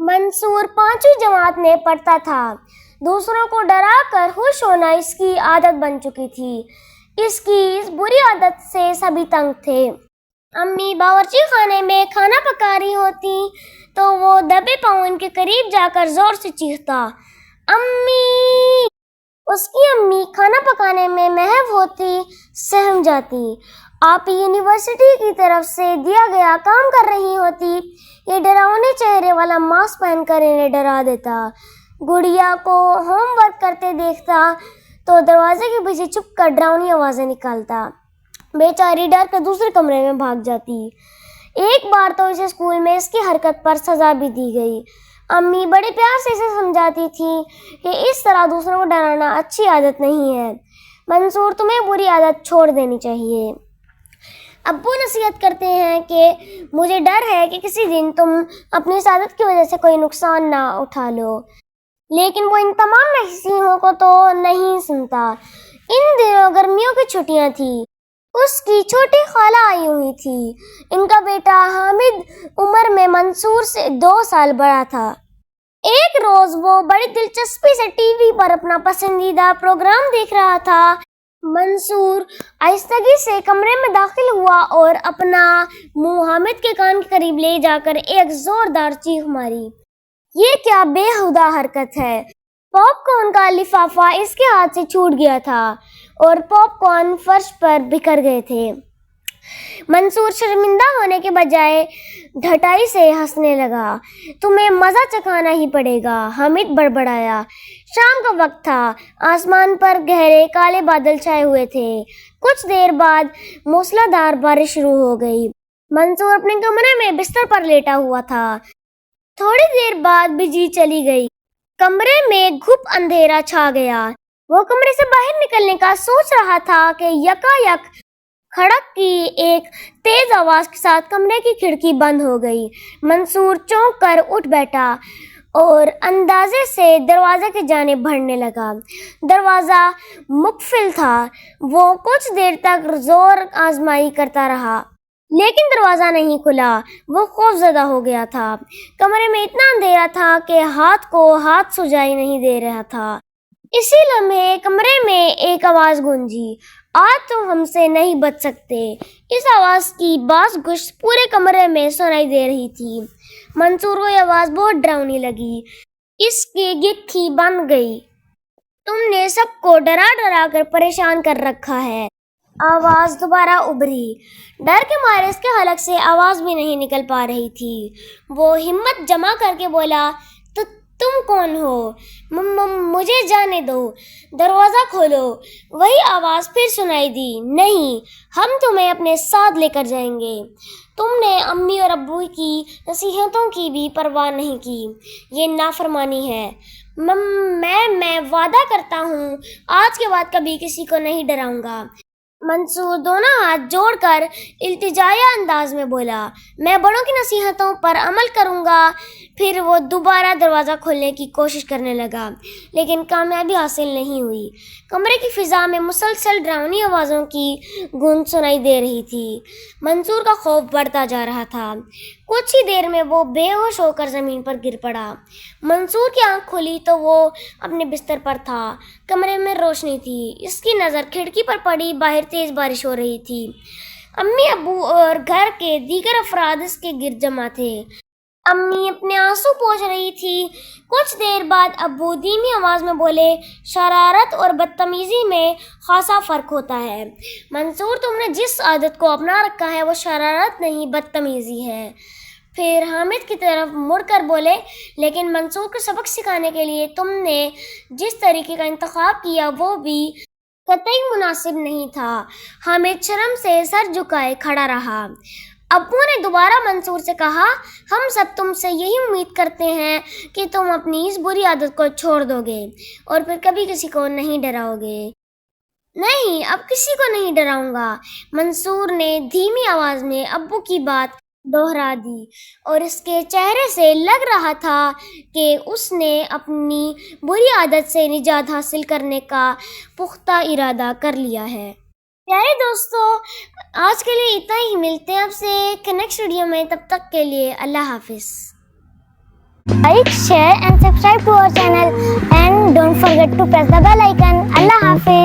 منصور 5ویں جماعت میں پڑھتا تھا۔ دوسروں کو ڈرا کر خوش ہونا اس کی عادت بن چکی تھی۔ اس کی اس بری عادت سے سبھی تنگ تھے۔ امی باورچی خانے میں کھانا پکا رہی ہوتی تو وہ دبے پاؤں ان کے قریب جا کر زور سے چیختا، امی! اس کی امی کھانا پکانے میں محو ہوتی، سہم جاتی۔ آپ یونیورسٹی کی طرف سے دیا گیا کام کر رہی ہوتی۔ یہ ڈراؤنے چہرے والا ماسک پہن کر انہیں ڈرا دیتا۔ گڑیا کو ہوم ورک کرتے دیکھتا تو دروازے کے پیچھے چھپ کر ڈراؤنی آوازیں نکالتا۔ بیچاری ڈر کر دوسرے کمرے میں بھاگ جاتی۔ ایک بار تو اسے اسکول میں اس کی حرکت پر سزا بھی دی گئی۔ امی بڑے پیار سے اسے سمجھاتی تھی کہ اس طرح دوسروں کو ڈرانا اچھی عادت نہیں ہے۔ منصور، تمہیں بری عادت چھوڑ دینی چاہیے۔ ابو نصیحت کرتے ہیں کہ مجھے ڈر ہے کہ کسی دن تم اپنی اس عادت کی وجہ سے کوئی نقصان نہ اٹھا لو، لیکن وہ ان تمام نصیحتوں کو تو نہیں سنتا۔ ان دنوں گرمیوں کی چھٹیاں تھیں۔ اس کی چھوٹی خالہ آئی ہوئی تھی۔ ان کا بیٹا حامد عمر میں منصور سے 2 سال بڑا تھا۔ ایک روز وہ بڑی دلچسپی سے ٹی وی پر اپنا پسندیدہ پروگرام دیکھ رہا تھا۔ منصور آہستگی سے کمرے میں داخل ہوا اور اپنا منہ حامد کے کان کے قریب لے جا کر ایک زوردار چیخ ماری۔ یہ کیا بےہودہ حرکت ہے! پاپ کارن کا لفافہ اس کے ہاتھ سے چھوٹ گیا تھا اور پاپ کارن فرش پر بکھر گئے تھے۔ منصور شرمندہ ہونے کے بجائے ڈھٹائی سے ہنسنے لگا۔ تمہیں مزہ چکھانا ہی پڑے گا، حامد بڑبڑایا۔ شام کا وقت تھا۔ آسمان پر گہرے کالے بادل چھائے ہوئے تھے۔ کچھ دیر بعد موسلا دھار بارش شروع ہو گئی۔ منصور اپنے کمرے میں بستر پر لیٹا ہوا تھا۔ تھوڑی دیر بعد بجلی چلی گئی۔ کمرے میں گھپ اندھیرا چھا گیا۔ وہ کمرے سے باہر نکلنے کا سوچ رہا تھا کہ یکایک کھڑک کی ایک تیز آواز کے ساتھ کمرے کی کھڑکی بند ہو گئی۔ منصور چونک کر اٹھ بیٹھا اور اندازے سے دروازے کی جانب بڑھنے لگا۔ دروازہ مقفل تھا۔ وہ کچھ دیر تک زور آزمائی کرتا رہا، لیکن دروازہ نہیں کھلا۔ وہ خوف زدہ ہو گیا تھا۔ کمرے میں اتنا اندھیرا تھا کہ ہاتھ کو ہاتھ سجائی نہیں دے رہا تھا۔ اسی لمحے کمرے میں ایک آواز گونجی، آج تم ہم سے نہیں بچ سکتے۔ اس آواز کی باز گشت پورے کمرے میں سنائی دے رہی تھی۔ منصور کو یہ آواز بہت ڈراؤنی لگی۔ اس کی گھٹی بن گئی۔ تم نے سب کو ڈرا ڈرا کر پریشان کر رکھا ہے۔ آواز دوبارہ ابھری۔ ڈر کے مارے اس کے حلق سے آواز بھی نہیں نکل پا رہی تھی۔ وہ ہمت جمع کر کے بولا، تم کون ہو؟ مجھے جانے دو، دروازہ کھولو۔ وہی آواز پھر سنائی دی، نہیں، ہم تمہیں اپنے ساتھ لے کر جائیں گے۔ تم نے امی اور ابو کی نصیحتوں کی بھی پرواہ نہیں کی۔ یہ نافرمانی ہے۔ میں وعدہ کرتا ہوں آج کے بعد کبھی کسی کو نہیں ڈراؤں گا۔ منصور دونوں ہاتھ جوڑ کر التجائیہ انداز میں بولا، میں بڑوں کی نصیحتوں پر عمل کروں گا۔ پھر وہ دوبارہ دروازہ کھولنے کی کوشش کرنے لگا، لیکن کامیابی حاصل نہیں ہوئی۔ کمرے کی فضا میں مسلسل ڈراؤنی آوازوں کی گونج سنائی دے رہی تھی۔ منصور کا خوف بڑھتا جا رہا تھا۔ کچھ ہی دیر میں وہ بے ہوش ہو کر زمین پر گر پڑا۔ منصور کی آنکھ کھلی تو وہ اپنے بستر پر تھا۔ کمرے میں روشنی تھی۔ اس کی نظر کھڑکی پر پڑی۔ باہر تیز بارش ہو رہی تھی۔ امی، ابو اور گھر کے دیگر افراد اس کے گرد جمع تھے۔ امی اپنے آنسو پوچھ رہی تھی۔ کچھ دیر بعد ابو دھیمی آواز میں بولے، شرارت اور بدتمیزی میں خاصا فرق ہوتا ہے۔ منصور، تم نے جس عادت کو اپنا رکھا ہے وہ شرارت نہیں، بدتمیزی ہے۔ پھر حامد کی طرف مڑ کر بولے، لیکن منصور کو سبق سکھانے کے لیے تم نے جس طریقے کا انتخاب کیا وہ بھی قطعی مناسب نہیں تھا۔ حامد شرم سے سر جھکائے کھڑا رہا۔ ابو نے دوبارہ منصور سے کہا، ہم سب تم سے یہی امید کرتے ہیں کہ تم اپنی اس بری عادت کو چھوڑ دو گے اور پھر کبھی کسی کو نہیں ڈراؤ گے۔ نہیں، اب کسی کو نہیں ڈراؤں گا، منصور نے دھیمی آواز میں ابو کی بات دوہرا دی اور اس کے چہرے سے لگ رہا تھا کہ اس نے اپنی بری عادت سے نجات حاصل کرنے کا پختہ ارادہ کر لیا ہے۔ پیارے دوستو، آج کے لیے اتنا ہی۔ ملتے ہیں آپ سے ایک نیکسٹ ویڈیو میں، تب تک کے لیے اللہ حافظ۔ Like, share and subscribe to our channel, and don't forget to press the bell icon. Allah Hafiz.